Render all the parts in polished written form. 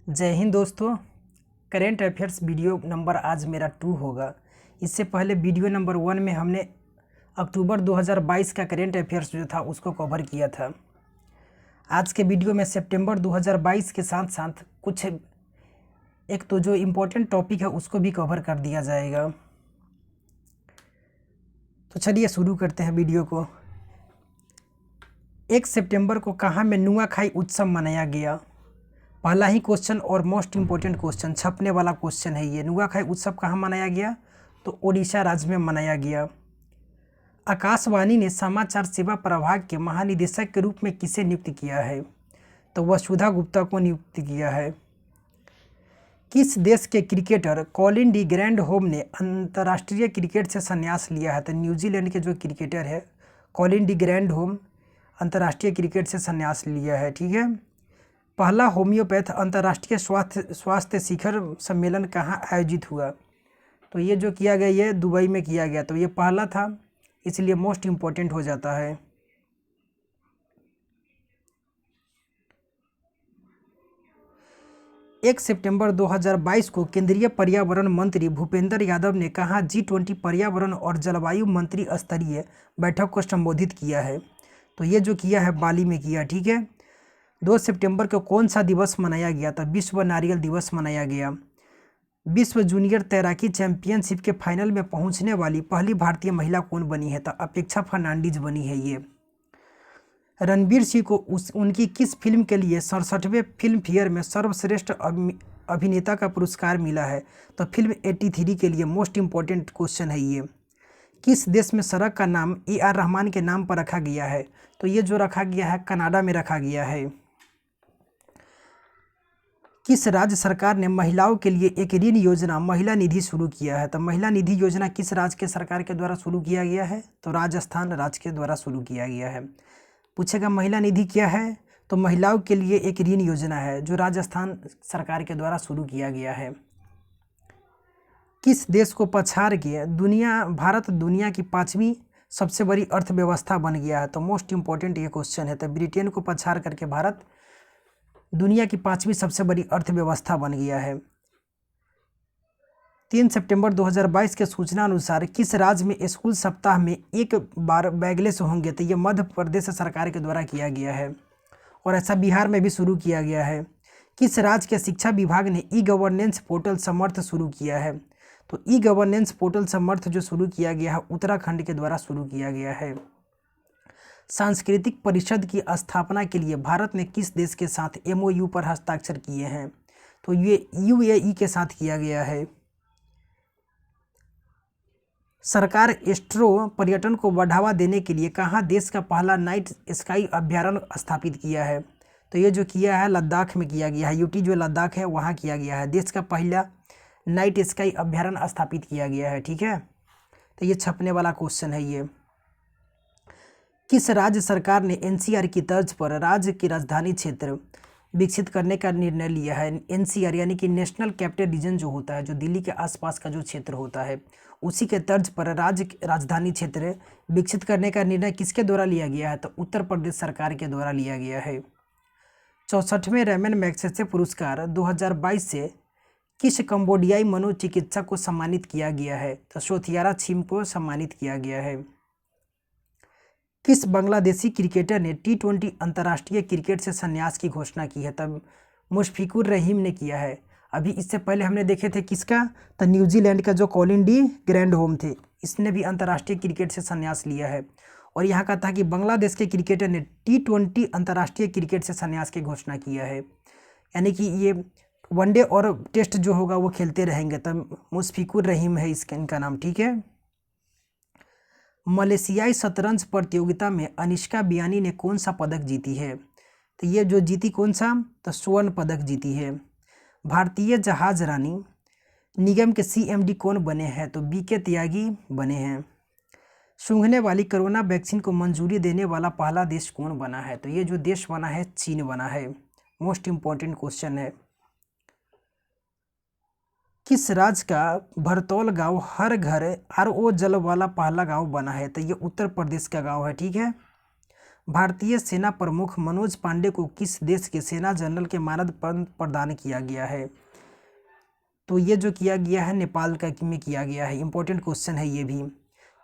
जय हिंद दोस्तों। Current affairs video number आज मेरा 2 होगा। इससे पहले वीडियो नंबर 1 में हमने अक्टूबर 2022 का करेंट अफेयर्स जो था उसको कवर किया था। आज के वीडियो में सितंबर 2022 के साथ साथ कुछ एक तो जो इम्पोर्टेंट टॉपिक है उसको भी कवर कर दिया जाएगा। तो चलिए शुरू करते हैं वीडियो को। 1 सितंबर को कहाँ में नुआखाई उत्सव मनाया गया? पहला ही क्वेश्चन और मोस्ट इम्पोर्टेंट क्वेश्चन, छपने वाला क्वेश्चन है ये। नुआखाई उत्सव कहाँ मनाया गया? तो ओडिशा राज्य में मनाया गया। आकाशवाणी ने समाचार सेवा प्रभाग के महानिदेशक के रूप में किसे नियुक्त किया है? तो वसुधा गुप्ता को नियुक्त किया है। किस देश के क्रिकेटर कॉलिन डी ग्रैंडहोम ने अंतर्राष्ट्रीय क्रिकेट से संन्यास लिया है? तो न्यूजीलैंड के जो क्रिकेटर है कॉलिन डी ग्रैंडहोम अंतर्राष्ट्रीय क्रिकेट से संन्यास लिया है। ठीक है। पहला होम्योपैथ अंतर्राष्ट्रीय स्वास्थ्य शिखर सम्मेलन कहाँ आयोजित हुआ? तो ये जो किया गया ये दुबई में किया गया। तो ये पहला था, इसलिए मोस्ट इम्पोर्टेंट हो जाता है। एक सितंबर 2022 को केंद्रीय पर्यावरण मंत्री भूपेंद्र यादव ने कहा G20 पर्यावरण और जलवायु मंत्री स्तरीय बैठक को संबोधित किया है? तो ये जो किया है बाली में किया। ठीक है। 2 सितंबर को कौन सा दिवस मनाया गया था? विश्व नारियल दिवस मनाया गया। विश्व जूनियर तैराकी चैंपियनशिप के फाइनल में पहुंचने वाली पहली भारतीय महिला कौन बनी है? तो अपेक्षा फर्नांडीज बनी है ये। रणवीर सिंह को उनकी किस फिल्म के लिए 67वें फिल्म फेयर में सर्वश्रेष्ठ अभिनेता का पुरस्कार मिला है? तो फिल्म 83 के लिए। मोस्ट इम्पोर्टेंट क्वेश्चन है ये। किस देश में सड़क का नाम AR रहमान के नाम पर रखा गया है? तो ये जो रखा गया है कनाडा में रखा गया है। किस राज्य सरकार ने महिलाओं के लिए एक ऋण योजना महिला निधि शुरू किया है? तो महिला निधि योजना किस राज्य के सरकार के द्वारा शुरू किया गया है? तो राजस्थान राज्य के द्वारा शुरू किया गया है। पूछेगा महिला निधि क्या है? तो महिलाओं के लिए एक ऋण योजना है जो राजस्थान सरकार के द्वारा शुरू किया गया है। किस देश को पछाड़ के भारत दुनिया की 5वीं सबसे बड़ी अर्थव्यवस्था बन गया है? तो मोस्ट इम्पोर्टेंट ये क्वेश्चन है। तो ब्रिटेन को पछाड़ करके भारत दुनिया की 5वीं सबसे बड़ी अर्थव्यवस्था बन गया है। 3 सितंबर 2022 के सूचना अनुसार किस राज्य में स्कूल सप्ताह में एक बार बैगलेस होंगे? तो ये मध्य प्रदेश सरकार के द्वारा किया गया है और ऐसा बिहार में भी शुरू किया गया है। किस राज्य के शिक्षा विभाग ने ई-गवर्नेंस पोर्टल समर्थ शुरू किया है? तो ई-गवर्नेंस पोर्टल समर्थ जो शुरू किया गया है उत्तराखंड के द्वारा शुरू किया गया है। सांस्कृतिक परिषद की स्थापना के लिए भारत ने किस देश के साथ MOU पर हस्ताक्षर किए हैं? तो ये UAE के साथ किया गया है। सरकार एस्ट्रो पर्यटन को बढ़ावा देने के लिए कहाँ देश का पहला नाइट स्काई अभ्यारण्य स्थापित किया है? तो ये जो किया है लद्दाख में किया गया है। UT जो लद्दाख है वहाँ किया गया है। देश का पहला नाइट स्काई अभ्यारण्य स्थापित किया गया है। ठीक है। तो ये छपने वाला क्वेश्चन है ये। किस राज्य सरकार ने NCR की तर्ज पर राज्य की राजधानी क्षेत्र विकसित करने का निर्णय लिया है? NCR यानी कि नेशनल कैपिटल रीजन जो होता है, जो दिल्ली के आसपास का जो क्षेत्र होता है, उसी के तर्ज पर राज्य राजधानी क्षेत्र विकसित करने का निर्णय किसके द्वारा लिया गया है? तो उत्तर प्रदेश सरकार के द्वारा लिया गया है। 64वें रेमन मैग्सेसे पुरस्कार 2022 से किस कंबोडियाई मनोचिकित्सक को सम्मानित किया गया है? तो सोथियारा छिम को सम्मानित किया गया है। किस बांग्लादेशी क्रिकेटर ने T20 अंतर्राष्ट्रीय क्रिकेट से संन्यास की घोषणा की है? तब मुशफिकुर रहीम ने किया है। अभी इससे पहले हमने देखे थे किसका? तो न्यूजीलैंड का जो कॉलिन डी ग्रैंडहोम थे, इसने भी अंतर्राष्ट्रीय क्रिकेट से संन्यास लिया है। और यहाँ का था कि बांग्लादेश के क्रिकेटर ने T20 अंतर्राष्ट्रीय क्रिकेट से संन्यास की घोषणा किया है, यानी कि ये वनडे और टेस्ट जो होगा वो खेलते रहेंगे। तब मुशफिकुर रहीम है इनका नाम। ठीक है। मलेशियाई शतरंज प्रतियोगिता में अनिष्का बियानी ने कौन सा पदक जीती है? तो ये जो जीती कौन सा? तो स्वर्ण पदक जीती है। भारतीय जहाज रानी निगम के CMD कौन बने हैं? तो BK त्यागी बने हैं। सूंघने वाली कोरोना वैक्सीन को मंजूरी देने वाला पहला देश कौन बना है? तो ये जो देश बना है चीन बना है। मोस्ट इम्पॉर्टेंट क्वेश्चन है। किस राज्य का भरतौल गांव हर घर RO जल वाला पहला गांव बना है? तो ये उत्तर प्रदेश का गांव है। ठीक है। भारतीय सेना प्रमुख मनोज पांडे को किस देश के सेना जनरल के मानद पद प्रदान किया गया है? तो ये जो किया गया है नेपाल का में किया गया है। इंपॉर्टेंट क्वेश्चन है ये भी।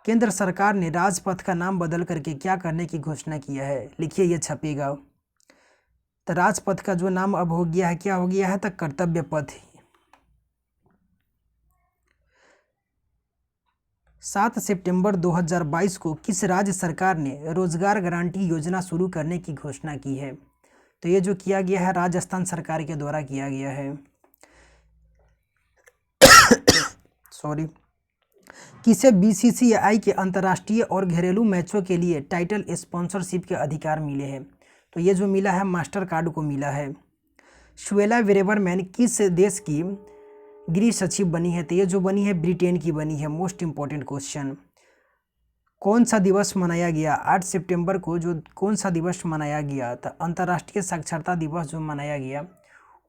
केंद्र सरकार ने राजपथ का नाम बदल करके क्या करने की घोषणा किया है? लिखिए, ये छपेगा। तो राजपथ का जो नाम अब हो गया है, क्या हो गया है? तो कर्तव्य पथ। 7 सितंबर 2022 को किस राज्य सरकार ने रोजगार गारंटी योजना शुरू करने की घोषणा की है? तो ये जो किया गया है राजस्थान सरकार के द्वारा किया गया है। सॉरी। किसे बीसीसीआई के अंतर्राष्ट्रीय और घरेलू मैचों के लिए टाइटल स्पॉन्सरशिप के अधिकार मिले हैं? तो ये जो मिला है मास्टर कार्ड को मिला है। शुएला वेरेवरमैन किस देश की गृह सचिव बनी है? तो ये जो बनी है ब्रिटेन की बनी है। Most important question. कौन सा दिवस मनाया गया 8 सितंबर को? जो कौन सा दिवस मनाया गया? तो अंतर्राष्ट्रीय साक्षरता दिवस जो मनाया गया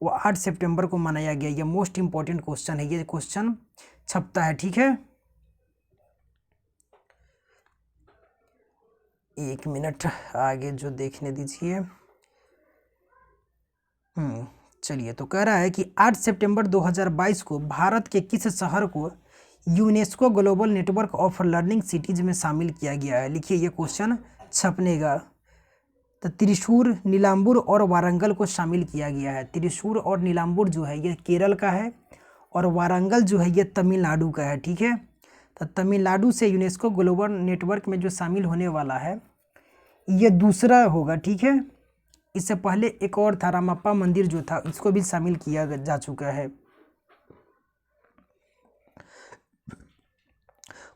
वो 8 सितंबर को मनाया गया। ये मोस्ट इंपॉर्टेंट क्वेश्चन है। ये क्वेश्चन छपता है, ठीक है। 1 मिनट आगे जो देखने दीजिए। चलिए, तो कह रहा है कि 8 सितंबर 2022 को भारत के किस शहर को UNESCO global network of learning cities में शामिल किया गया है? लिखिए, ये क्वेश्चन छपनेगा। तो त्रिशूर, नीलाम्बूर और वारंगल को शामिल किया गया है। त्रिशूर और नीलाम्बूर जो है ये केरल का है और वारंगल जो है ये तमिलनाडु का है, ठीक है। तो तमिलनाडु से यूनेस्को ग्लोबल नेटवर्क में जो शामिल होने वाला है ये दूसरा होगा, ठीक है। इससे पहले एक और था, रामप्पा मंदिर जो था, इसको भी शामिल किया जा चुका है।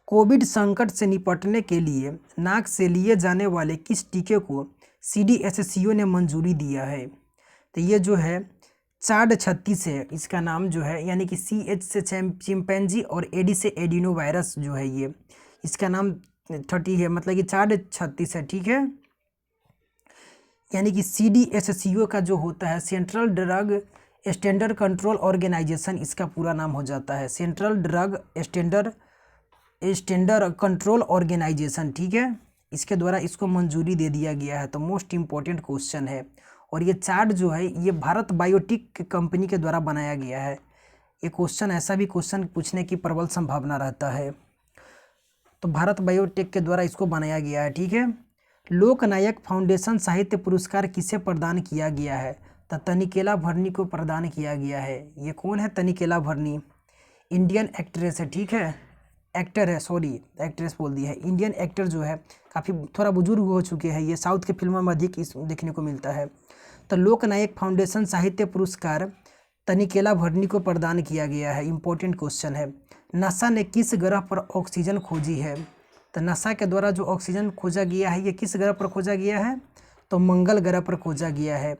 कोविड संकट से निपटने के लिए नाक से लिए जाने वाले किस टीके को CDSCO ने मंजूरी दिया है? तो ये जो है चाड-36 है इसका नाम जो है, यानी कि CH से चिंपैंजी और AD से एडिनो वायरस जो है ये इसका नाम 30 है, मतलब कि चाड-36 है, ठीक है। यानी कि CDSCO का जो होता है central drug standard control organisation, इसका पूरा नाम हो जाता है central drug standard control organisation, ठीक है। इसके द्वारा इसको मंजूरी दे दिया गया है। तो मोस्ट इंपॉर्टेंट क्वेश्चन है। और ये चार्ट जो है ये भारत बायोटेक कंपनी के द्वारा बनाया गया है। ये क्वेश्चन ऐसा भी क्वेश्चन पूछने की प्रबल संभावना रहता है। तो भारत बायोटेक के द्वारा इसको बनाया गया है, ठीक है। लोकनायक फाउंडेशन साहित्य पुरस्कार किसे प्रदान किया गया है? तो तनिकेला भरनी को प्रदान किया गया है। ये कौन है तनिकेला भरनी? इंडियन एक्ट्रेस है, ठीक है। एक्टर है, सॉरी एक्ट्रेस बोल दी है। इंडियन एक्टर जो है काफ़ी थोड़ा बुजुर्ग हो चुके हैं, ये साउथ के फिल्मों में अधिक इस देखने को मिलता है। तो लोकनायक फाउंडेशन साहित्य पुरस्कार तनिकेला भरनी को प्रदान किया गया है। इंपॉर्टेंट क्वेश्चन है। नासा ने किस ग्रह पर ऑक्सीजन खोजी है? तो नासा के द्वारा जो ऑक्सीजन खोजा गया है ये किस ग्रह पर खोजा गया है? तो मंगल ग्रह पर खोजा गया है।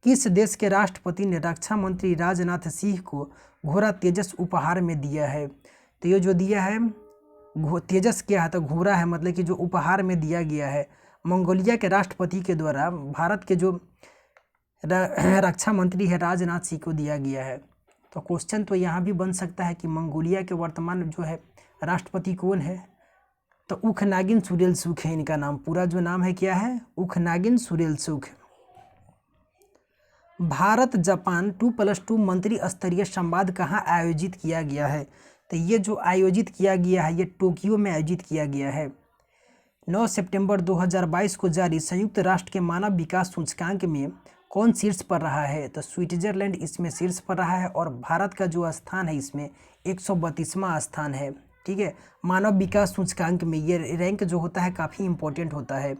किस देश के राष्ट्रपति ने रक्षा मंत्री राजनाथ सिंह को घोड़ा तेजस उपहार में दिया है? तो ये जो दिया है तेजस क्या है? तो घोड़ा है, मतलब कि जो उपहार में दिया गया है मंगोलिया के राष्ट्रपति के द्वारा भारत के जो रक्षा मंत्री है राजनाथ सिंह को दिया गया है। तो क्वेश्चन तो यहाँ भी बन सकता है कि मंगोलिया के वर्तमान जो है राष्ट्रपति कौन है? तो उखनागिन सुरेलसुख है इनका नाम। पूरा जो नाम है क्या है? उखनागिन सुरेलसुख। भारत जापान 2+2 मंत्री स्तरीय संवाद कहाँ आयोजित किया गया है? तो ये जो आयोजित किया गया है ये टोक्यो में आयोजित किया गया है। 9 सितंबर 2022 को जारी संयुक्त राष्ट्र के मानव विकास सूचकांक में कौन शीर्ष पर रहा है? तो स्विट्जरलैंड इसमें शीर्ष पर रहा है और भारत का जो स्थान है इसमें 132वां स्थान है, ठीक है। मानव विकास सूचकांक में ये रैंक जो होता है काफ़ी इंपॉर्टेंट होता है।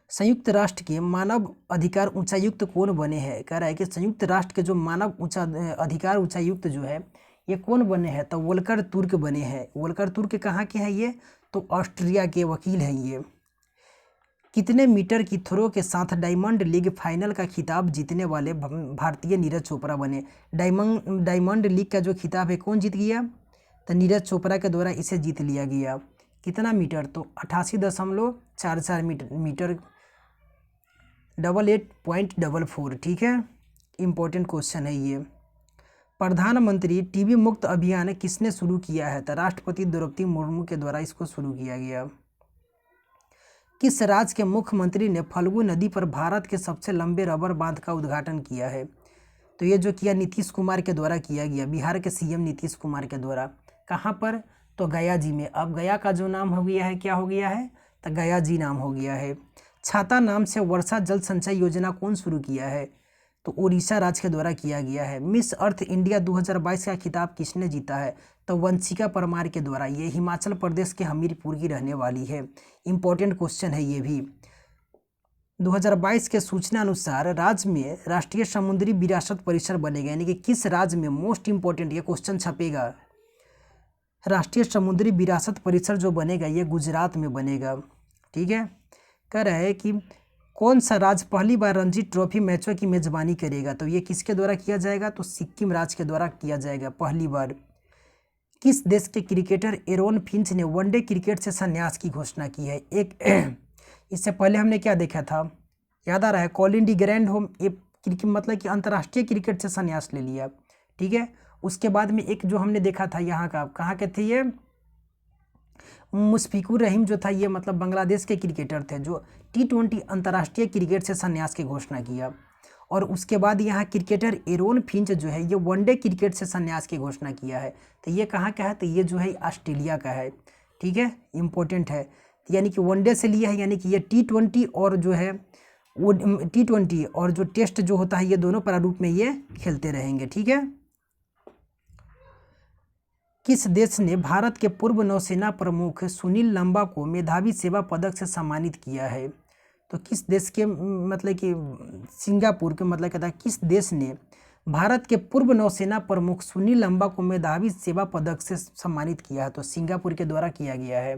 संयुक्त राष्ट्र के मानव अधिकार उच्चायुक्त कौन बने हैं? कह रहा है कि संयुक्त राष्ट्र के जो मानव अधिकार उच्चायुक्त जो है ये कौन बने हैं? तो वोल्कर तुर्क बने हैं। वोल्कर तुर्क कहाँ के हैं ये? तो ऑस्ट्रिया के वकील हैं ये। कितने मीटर की थ्रो के साथ डायमंड लीग फाइनल का खिताब जीतने वाले भारतीय नीरज चोपड़ा बने? डायमंड लीग का जो खिताब है कौन जीत गया? तो नीरज चोपड़ा के द्वारा इसे जीत लिया गया। कितना मीटर? तो 88.44 मीटर 88.44, ठीक है। इंपॉर्टेंट क्वेश्चन है ये। प्रधानमंत्री टीबी मुक्त अभियान किसने शुरू किया है? तो राष्ट्रपति द्रौपदी मुर्मू के द्वारा इसको शुरू किया गया। किस राज्य के मुख्यमंत्री ने फल्गु नदी पर भारत के सबसे लंबे रबर बांध का उद्घाटन किया है? तो ये जो किया नीतीश कुमार के द्वारा किया गया, बिहार के सीएम नीतीश कुमार के द्वारा। कहाँ पर? तो गया जी में। अब गया का जो नाम हो गया है, क्या हो गया है? तो गया जी नाम हो गया है। छाता नाम से वर्षा जल संचय योजना कौन शुरू किया है? तो उड़ीसा राज्य के द्वारा किया गया है। मिस अर्थ इंडिया 2022 का खिताब किसने जीता है? तो वंशिका परमार के द्वारा। ये हिमाचल प्रदेश के हमीरपुर की रहने वाली है। इंपॉर्टेंट क्वेश्चन है ये भी। 2022 के सूचना अनुसार राज्य में राष्ट्रीय समुद्री विरासत परिसर बनेगा, यानी कि किस राज्य में, मोस्ट इंपॉर्टेंट ये क्वेश्चन छपेगा। राष्ट्रीय समुद्री विरासत परिसर जो बनेगा ये गुजरात में बनेगा। ठीक है। कह रहा है कि कौन सा राज्य पहली बार रणजी ट्रॉफी मैचों की मेजबानी करेगा? तो ये किसके द्वारा किया जाएगा? तो सिक्किम राज्य के द्वारा किया जाएगा पहली बार। किस देश के क्रिकेटर एरोन फिंच ने वनडे क्रिकेट से संन्यास की घोषणा की है? एक इससे पहले हमने क्या देखा था, याद आ रहा है? कॉलिन डी ग्रैंड होम, ये क्रिकेट मतलब कि अंतर्राष्ट्रीय क्रिकेट से संन्यास ले लिया। ठीक है। उसके बाद में एक जो हमने देखा था यहाँ का, कहाँ के थे ये? मुशफिकुर रहीम जो था, ये मतलब बांग्लादेश के क्रिकेटर थे जो T20 अंतर्राष्ट्रीय क्रिकेट से संन्यास की घोषणा किया। और उसके बाद यहाँ क्रिकेटर एरोन फिंच जो है ये वनडे क्रिकेट से संन्यास की घोषणा किया है। तो ये कहाँ का है? तो ये जो है ऑस्ट्रेलिया का है। ठीक है, इंपॉर्टेंट है। यानी कि वनडे से लिया है, यानी कि ये T20 और जो है वो T20 और जो टेस्ट जो होता है ये दोनों प्रारूप में ये खेलते रहेंगे। ठीक है। किस देश ने भारत के पूर्व नौसेना प्रमुख सुनील लांबा को मेधावी सेवा पदक से सम्मानित किया है? तो किस देश के, मतलब कि सिंगापुर के, मतलब कहता है किस देश ने भारत के पूर्व नौसेना प्रमुख सुनील लांबा को मेधावी सेवा पदक से सम्मानित किया है? तो सिंगापुर के द्वारा किया गया है।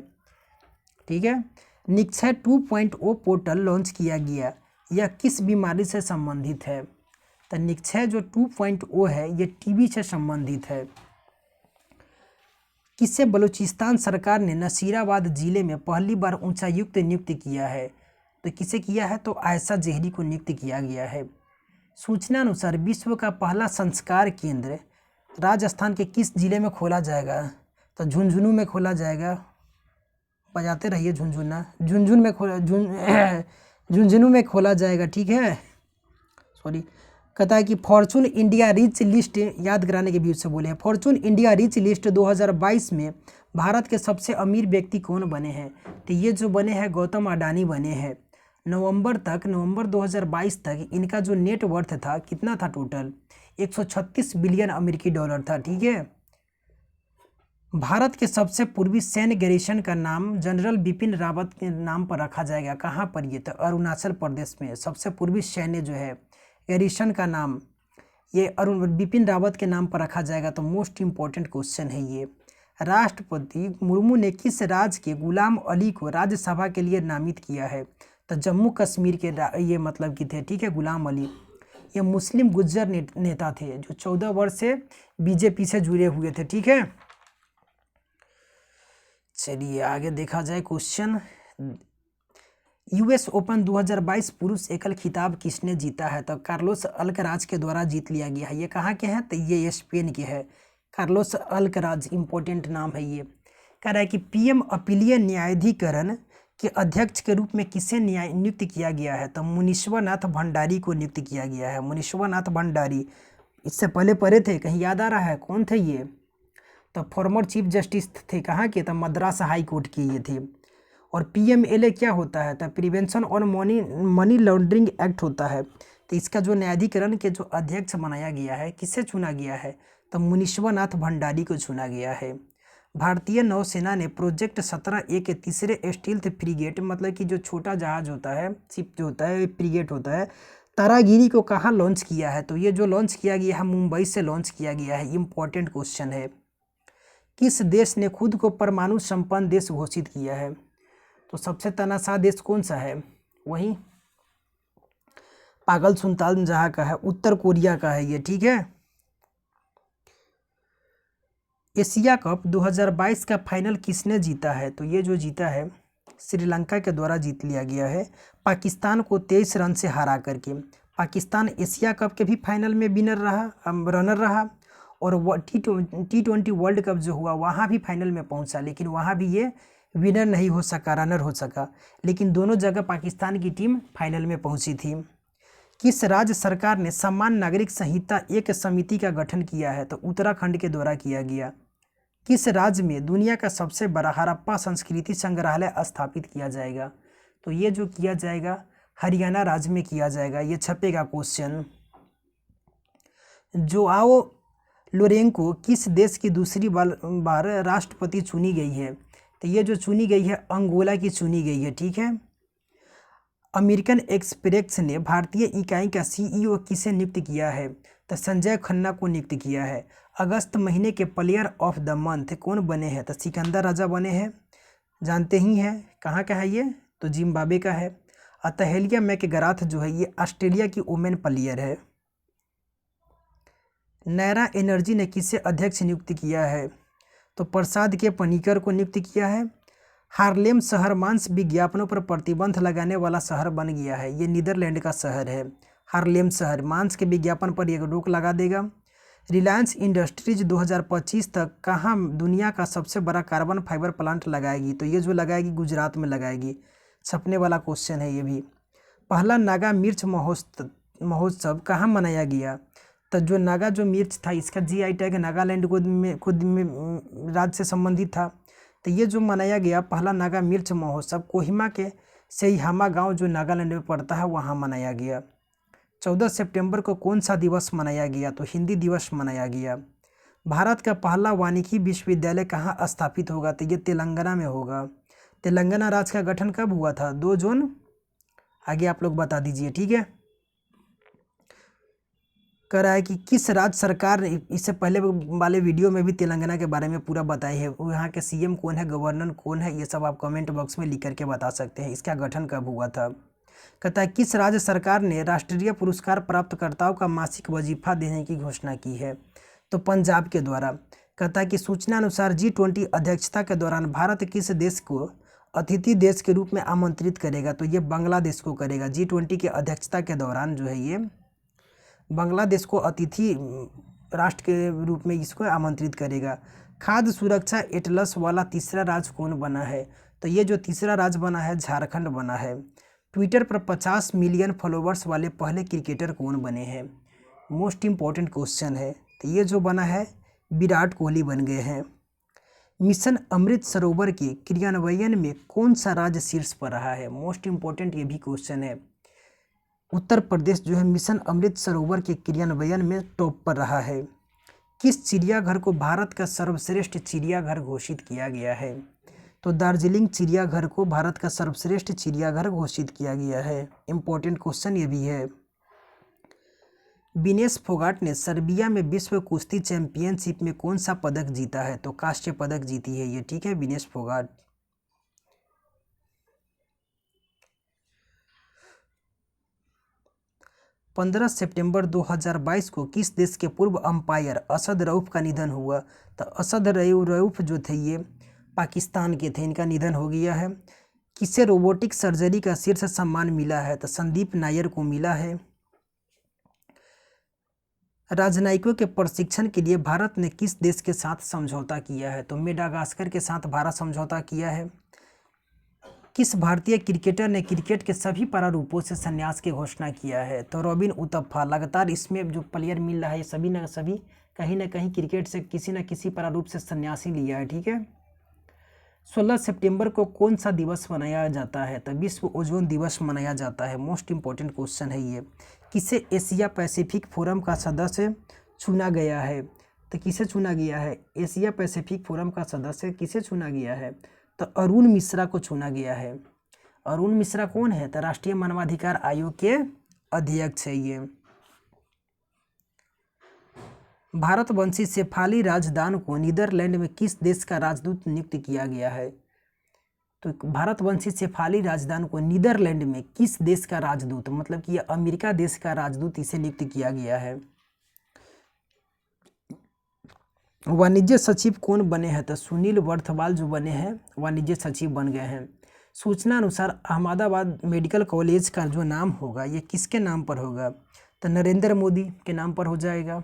ठीक है। निक्षय 2.0 पोर्टल लॉन्च किया गया, यह किस बीमारी से संबंधित है? तो निक्षय जो 2.0 है ये टीबी से संबंधित है। किसे बलूचिस्तान सरकार ने नसीराबाद जिले में पहली बार उच्चायुक्त नियुक्त किया है? तो किसे किया है? तो आयशा जहरी को नियुक्त किया गया है। सूचना अनुसार विश्व का पहला संस्कार केंद्र राजस्थान के किस जिले में खोला जाएगा? तो झुंझुनू में खोला जाएगा। बजाते रहिए झुंझुना। झुंझुनू में खोला जाएगा। ठीक है, सॉरी। कहता है कि फॉर्चून इंडिया रिच लिस्ट, याद कराने के भी उससे बोले हैं, फॉर्चून इंडिया रिच लिस्ट 2022 में भारत के सबसे अमीर व्यक्ति कौन बने हैं? तो ये जो बने हैं गौतम अडानी बने हैं। नवंबर 2022 तक इनका जो नेट वर्थ था कितना था? टोटल 136 बिलियन अमेरिकी डॉलर था। ठीक है। भारत के सबसे पूर्वी सैन्य गैरिसन का नाम जनरल बिपिन रावत के नाम पर रखा जाएगा। कहाँ पर? ये तो अरुणाचल प्रदेश में सबसे पूर्वी सैन्य जो है गैरिसन का नाम ये बिपिन रावत के नाम पर रखा जाएगा। तो मोस्ट इम्पॉर्टेंट क्वेश्चन है ये। राष्ट्रपति मुर्मू ने किस राज्य के गुलाम अली को राज्यसभा के लिए नामित किया है? तो जम्मू कश्मीर के ये मतलब कि थे। ठीक है, गुलाम अली ये मुस्लिम गुज्जर नेता थे जो 14 वर्ष से बीजेपी से जुड़े हुए थे। ठीक है, चलिए आगे देखा जाए क्वेश्चन। यूएस ओपन 2022 पुरुष एकल खिताब किसने जीता है? तो कार्लोस अल्कराज के द्वारा जीत लिया गया है। ये कहाँ के हैं? तो ये स्पेन के हैं। कार्लोस अल्कराज, इंपॉर्टेंट नाम है ये। कह रहा है कि पीएम अपीलीय न्यायाधिकरण के अध्यक्ष के रूप में किसे नियुक्त किया गया है? तो मुनीश्वरनाथ भंडारी को नियुक्त किया गया है। मुनीश्वरनाथ भंडारी इससे पहले पढ़े थे, कहीं याद आ रहा है कौन थे ये? तो फॉर्मर चीफ जस्टिस थे। कहाँ के? तो मद्रास हाई कोर्ट के ये थे। और पीएमएलए क्या होता है? तो प्रिवेंशन और मनी लॉन्ड्रिंग एक्ट होता है। तो इसका जो न्यायाधिकरण के जो अध्यक्ष बनाया गया है, किसे चुना गया है? तो मुनीश्वरनाथ भंडारी को चुना गया है। भारतीय नौसेना ने प्रोजेक्ट 17A के तीसरे स्टील्थ फ्रीगेट, मतलब कि जो छोटा जहाज होता है, शिप जो होता है, फ्रीगेट होता है, तारागिरी को कहाँ लॉन्च किया है? तो ये जो लॉन्च किया गया है मुंबई से लॉन्च किया गया है। इंपॉर्टेंट क्वेश्चन है। किस देश ने खुद को परमाणु संपन्न देश घोषित किया है? तो सबसे तानाशाह देश कौन सा है? वही पागल सुल्तान जहाँ का है, उत्तर कोरिया का है ये। ठीक है। एशिया कप 2022 का फाइनल किसने जीता है? तो ये जो जीता है श्रीलंका के द्वारा जीत लिया गया है, पाकिस्तान को 23 रन से हरा करके। पाकिस्तान एशिया कप के भी फाइनल में रनर रहा और T20 वर्ल्ड कप जो हुआ वहाँ भी फाइनल में पहुँचा, लेकिन वहाँ भी ये विनर नहीं हो सका, रनर हो सका, लेकिन दोनों जगह पाकिस्तान की टीम फाइनल में पहुंची थी। किस राज्य सरकार ने समान नागरिक संहिता एक समिति का गठन किया है? तो उत्तराखंड के द्वारा किया गया। किस राज्य में दुनिया का सबसे बड़ा हड़प्पा संस्कृति संग्रहालय स्थापित किया जाएगा? तो ये जो किया जाएगा हरियाणा राज्य में किया जाएगा। ये छपेगा क्वेश्चन। जोआओ लोरेंको किस देश की दूसरी बार राष्ट्रपति चुनी गई है? तो ये जो चुनी गई है अंगोला की चुनी गई है, ठीक है। अमेरिकन एक्सप्रेस ने भारतीय इकाई का सीईओ किसे नियुक्त किया है? तो संजय खन्ना को नियुक्त किया है। अगस्त महीने के प्लेयर ऑफ द मंथ कौन बने हैं? तो सिकंदर राजा बने हैं, जानते ही हैं। कहाँ का है ये? तो जिम्बाब्वे का है। अतहेलिया मैकग्राथ जो है ये ऑस्ट्रेलिया की वुमेन प्लेयर है। नायरा एनर्जी ने किसे अध्यक्ष नियुक्त किया है? तो प्रसाद के पनिकर को नियुक्त किया है। हार्लेम शहर मांस विज्ञापनों पर प्रतिबंध लगाने वाला शहर बन गया है। ये नीदरलैंड का शहर है। हार्लेम शहर मांस के विज्ञापन पर एक रोक लगा देगा। रिलायंस इंडस्ट्रीज 2025 तक कहाँ दुनिया का सबसे बड़ा कार्बन फाइबर प्लांट लगाएगी? तो ये जो लगाएगी गुजरात में लगाएगी। छपने वाला क्वेश्चन है ये भी। पहला नागा मिर्च महोत्सव कहाँ मनाया गया? तो जो नागा जो मिर्च था इसका जीआई टैग नागालैंड खुद में राज्य से संबंधित था। तो ये जो मनाया गया पहला नागा मिर्च महोत्सव कोहिमा के सेइहामा गांव जो नागालैंड में पड़ता है वहाँ मनाया गया। 14 सितंबर को कौन सा दिवस मनाया गया? तो हिंदी दिवस मनाया गया। भारत का पहला वानिकी विश्वविद्यालय कहाँ स्थापित होगा? तो ये तेलंगाना में होगा। तेलंगाना राज्य का गठन कब हुआ था? 2 जून। आगे आप लोग बता दीजिए, ठीक है। कह रहा है कि किस राज्य सरकार ने, इससे पहले वाले वीडियो में भी तेलंगाना के बारे में पूरा बताई है। यहाँ के सीएम कौन है, गवर्नर कौन है, ये सब आप कमेंट बॉक्स में लिख करके बता सकते हैं। इसका गठन कब हुआ था? कहता है किस राज्य सरकार ने राष्ट्रीय पुरस्कार प्राप्तकर्ताओं का मासिक वजीफा देने की घोषणा की है? तो पंजाब के द्वारा। कहता है कि सूचना अनुसार G20 अध्यक्षता के दौरान भारत किस देश को अतिथि देश के रूप में आमंत्रित करेगा? तो ये बांग्लादेश को करेगा। G20 की अध्यक्षता के दौरान जो है ये बांग्लादेश को अतिथि राष्ट्र के रूप में इसको आमंत्रित करेगा। खाद्य सुरक्षा एटलस वाला तीसरा राज्य कौन बना है? तो ये जो तीसरा राज्य बना है झारखंड बना है। ट्विटर पर 50 मिलियन फॉलोवर्स वाले पहले क्रिकेटर कौन बने हैं? मोस्ट इम्पॉर्टेंट क्वेश्चन है। तो ये जो बना है विराट कोहली बन गए हैं। मिशन अमृत सरोवर के क्रियान्वयन में कौन सा राज्य शीर्ष पर रहा है? मोस्ट इम्पॉर्टेंट ये भी क्वेश्चन है। उत्तर प्रदेश जो है मिशन अमृत सरोवर के क्रियान्वयन में टॉप पर रहा है। किस चिड़ियाघर को भारत का सर्वश्रेष्ठ चिड़ियाघर घोषित किया गया है? तो दार्जिलिंग चिड़ियाघर को भारत का सर्वश्रेष्ठ चिड़ियाघर घोषित किया गया है। इम्पोर्टेंट क्वेश्चन ये भी है। विनेश फोगाट ने सर्बिया में विश्व कुश्ती चैंपियनशिप में कौन सा पदक जीता है? तो कांस्य पदक जीती है ये, ठीक है, विनेश फोगाट। पंद्रह सितंबर 2022 को किस देश के पूर्व अंपायर असद रऊफ का निधन हुआ? तो असद रऊफ जो थे ये पाकिस्तान के थे, इनका निधन हो गया है। किसे रोबोटिक सर्जरी का शीर्ष सम्मान मिला है? तो संदीप नायर को मिला है। राजनयिकों के प्रशिक्षण के लिए भारत ने किस देश के साथ समझौता किया है? तो मेडागास्कर के साथ भारत समझौता किया है। किस भारतीय क्रिकेटर ने क्रिकेट के सभी प्रारूपों से संन्यास की घोषणा किया है? तो रॉबिन उतप्पा। लगातार इसमें जो प्लेयर मिल रहा है सभी न सभी कहीं ना कहीं क्रिकेट से किसी न किसी प्रारूप से संन्यास ही लिया है, ठीक है। 16 सितंबर को कौन सा दिवस मनाया जाता है? तो विश्व ओजोन दिवस मनाया जाता है। मोस्ट इम्पॉर्टेंट क्वेश्चन है ये। किसे एशिया पैसिफिक फोरम का सदस्य चुना गया है? तो किसे चुना गया है? एशिया पैसिफिक फोरम का सदस्य किसे चुना गया है? तो अरुण मिश्रा को चुना गया है। अरुण मिश्रा कौन है? तो राष्ट्रीय मानवाधिकार आयोग के अध्यक्ष है ये। भारतवंशी शेफाली राजदान को नीदरलैंड में किस देश का राजदूत नियुक्त किया गया है? तो भारतवंशी शेफाली राजदान को नीदरलैंड में किस देश का राजदूत, मतलब कि अमेरिका देश का राजदूत इसे नियुक्त किया गया है। वाणिज्य सचिव कौन बने हैं? तो सुनील वर्धवाल जो बने हैं वाणिज्य सचिव बन गए हैं। सूचना अनुसार अहमदाबाद मेडिकल कॉलेज का जो नाम होगा ये किसके नाम पर होगा? तो नरेंद्र मोदी के नाम पर हो जाएगा।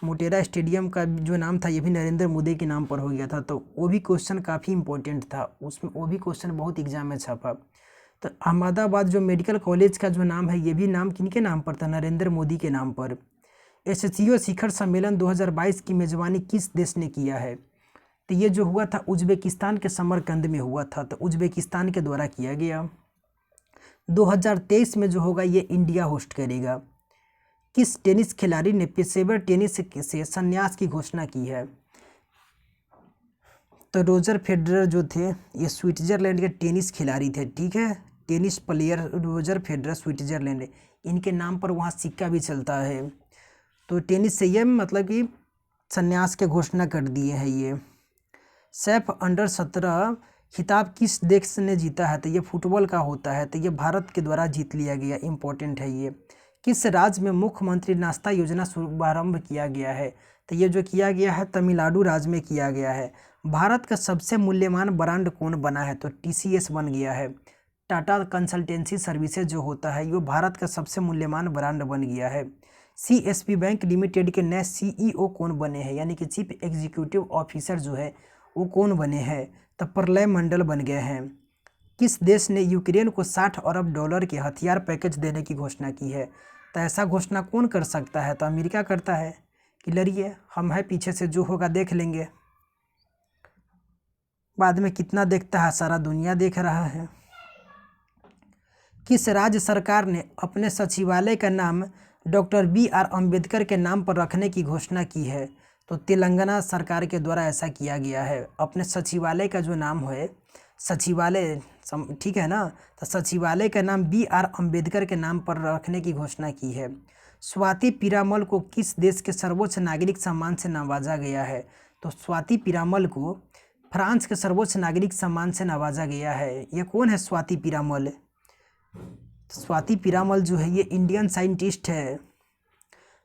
मोटेरा स्टेडियम का जो नाम था ये भी नरेंद्र मोदी के नाम पर हो गया था, तो वो भी क्वेश्चन काफ़ी इंपॉर्टेंट था, उसमें वो भी क्वेश्चन बहुत एग्जाम में छपा। तो अहमदाबाद जो मेडिकल कॉलेज का जो नाम है ये भी नाम किनके नाम पर था? नरेंद्र मोदी के नाम पर। एससीओ शिखर सम्मेलन 2022 की मेजबानी किस देश ने किया है? तो ये जो हुआ था उज्बेकिस्तान के समरकंद में हुआ था, तो उज्बेकिस्तान के द्वारा किया गया। 2023 में जो होगा ये इंडिया होस्ट करेगा। किस टेनिस खिलाड़ी ने पेशेवर टेनिस से संन्यास की घोषणा की है? तो रोजर फेडरर जो थे ये स्विट्जरलैंड के टेनिस खिलाड़ी थे, ठीक है, tennis player Roger Federer Switzerland, इनके नाम पर वहाँ सिक्का भी चलता है। तो टेनिस से ये मतलब कि संन्यास के घोषणा कर दिए हैं ये। सैफ अंडर 17 खिताब किस देश ने जीता है? तो ये फुटबॉल का होता है, तो ये भारत के द्वारा जीत लिया गया, इंपॉर्टेंट है ये। किस राज्य में मुख्यमंत्री नाश्ता योजना शुभारंभ किया गया है? तो ये जो किया गया है तमिलनाडु राज्य में किया गया है। भारत का सबसे मूल्यवान ब्रांड कौन बना है? तो टीसीएस बन गया है। टाटा कंसल्टेंसी सर्विसेज जो होता है ये भारत का सबसे मूल्यवान ब्रांड बन गया है। सीएसबी बैंक लिमिटेड के नए सीईओ कौन बने हैं, यानी कि चीफ एग्जीक्यूटिव ऑफिसर जो है वो कौन बने हैं? तो प्रलय मंडल बन गए हैं। किस देश ने यूक्रेन को 60 अरब डॉलर के हथियार पैकेज देने की घोषणा की है? तो ऐसा घोषणा कौन कर सकता है? तो अमेरिका करता है कि लड़िए हम है पीछे से, जो होगा देख लेंगे। बाद में कितना देखता है, सारा दुनिया देख रहा है। किस राज्य सरकार ने अपने सचिवालय का नाम डॉक्टर BR अम्बेडकर के नाम पर रखने की घोषणा की है? तो तेलंगाना सरकार के द्वारा ऐसा किया गया है। अपने सचिवालय का जो नाम है सचिवालय, ठीक है ना, तो सचिवालय का नाम BR अम्बेडकर के नाम पर रखने की घोषणा की है। स्वाति पीरामल को किस देश के सर्वोच्च नागरिक सम्मान से नवाजा गया है? तो स्वाति पीरामल को फ्रांस के सर्वोच्च नागरिक सम्मान से नवाजा गया है। ये कौन है स्वाति पीरामल? स्वाति पीरामल जो है ये इंडियन साइंटिस्ट है।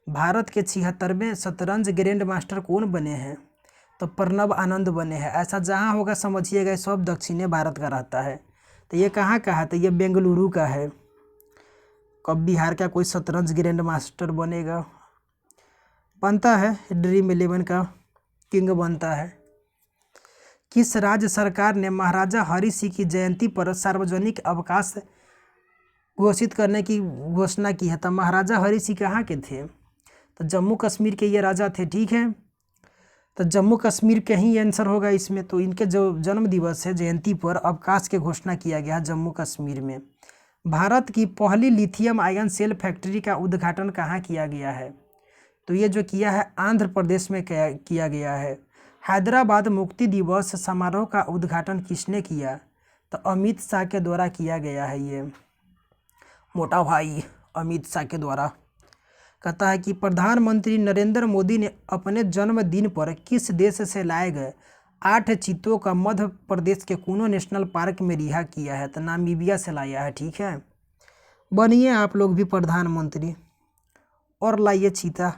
भारत के 76वें शतरंज ग्रैंड मास्टर कौन बने हैं? तो प्रणव आनंद बने हैं। ऐसा जहाँ होगा समझिएगा सब दक्षिणी भारत का रहता है। तो ये कहाँ का है? तो ये बेंगलुरु का है। कब बिहार का कोई शतरंज ग्रैंड मास्टर बनेगा? बनता है, ड्रीम 11 का किंग बनता है। किस राज्य सरकार ने महाराजा हरि सिंह की जयंती पर सार्वजनिक अवकाश घोषित करने की घोषणा की है? तो महाराजा हरि सिंह कहाँ के थे? तो जम्मू कश्मीर के ये राजा थे, ठीक है, तो जम्मू कश्मीर के ही आंसर होगा इसमें। तो इनके जो जन्म दिवस है जयंती पर अवकाश की घोषणा किया गया जम्मू कश्मीर में। भारत की पहली लिथियम आयन सेल फैक्ट्री का उद्घाटन कहाँ किया गया है? तो ये जो किया है आंध्र प्रदेश में किया गया है। हैदराबाद मुक्ति दिवस समारोह का उद्घाटन किसने किया? तो अमित शाह के द्वारा किया गया है, ये मोटा भाई अमित शाह के द्वारा। कहता है कि प्रधानमंत्री नरेंद्र मोदी ने अपने जन्मदिन पर किस देश से लाए गए 8 चीतों का मध्य प्रदेश के कूनो नेशनल पार्क में रिहा किया है? तो नामीबिया से लाया है, ठीक है, बनिए आप लोग भी प्रधानमंत्री और लाइए चीता।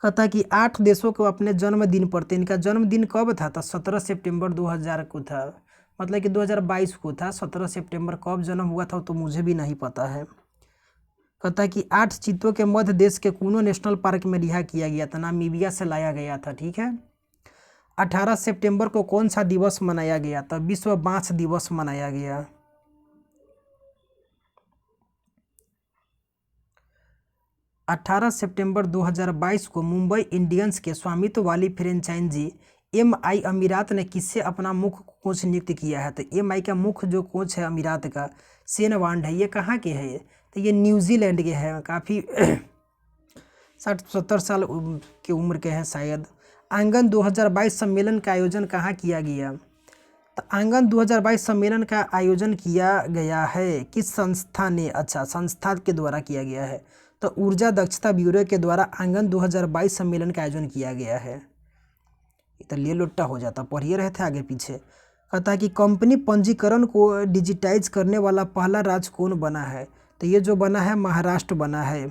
कहता है कि 8 देशों को अपने जन्मदिन पर, तो इनका जन्मदिन कब था? तो 17 सितंबर 2000 को था, मतलब कि 2022 को था। 17 सितंबर कब जन्म हुआ था तो मुझे भी नहीं पता है। कहता है कि 8 चीतों के मध्य देश के कूनो नेशनल पार्क में रिहा किया गया था, नामीबिया से लाया गया था, ठीक है। 18 सितंबर को कौन सा दिवस मनाया गया था? विश्व बांस दिवस मनाया गया। अठारह सितंबर 2022 को मुंबई इंडियंस के स्वामित्व वाली फ्रेंचाइजी MI अमीरात ने किससे अपना मुख्य कोच नियुक्त किया है? तो MI का मुख्य जो कोच है अमीरात का शेन वांड है। ये कहाँ के है? तो ये न्यूजीलैंड के हैं, काफ़ी 60-70 साल की उम्र के हैं शायद। आंगन 2022 सम्मेलन का आयोजन कहाँ किया गया? तो आंगन 2022 सम्मेलन का आयोजन किया गया है किस संस्था ने? अच्छा, संस्था के द्वारा किया गया है। तो ऊर्जा दक्षता ब्यूरो के द्वारा आंगन 2022 सम्मेलन का आयोजन किया गया है। ये तो ले लोटा हो जाता, पढ़िए रहे थे आगे पीछे। कहता है कि कंपनी पंजीकरण को डिजिटाइज करने वाला पहला राज्य कौन बना है? तो ये जो बना है महाराष्ट्र बना है।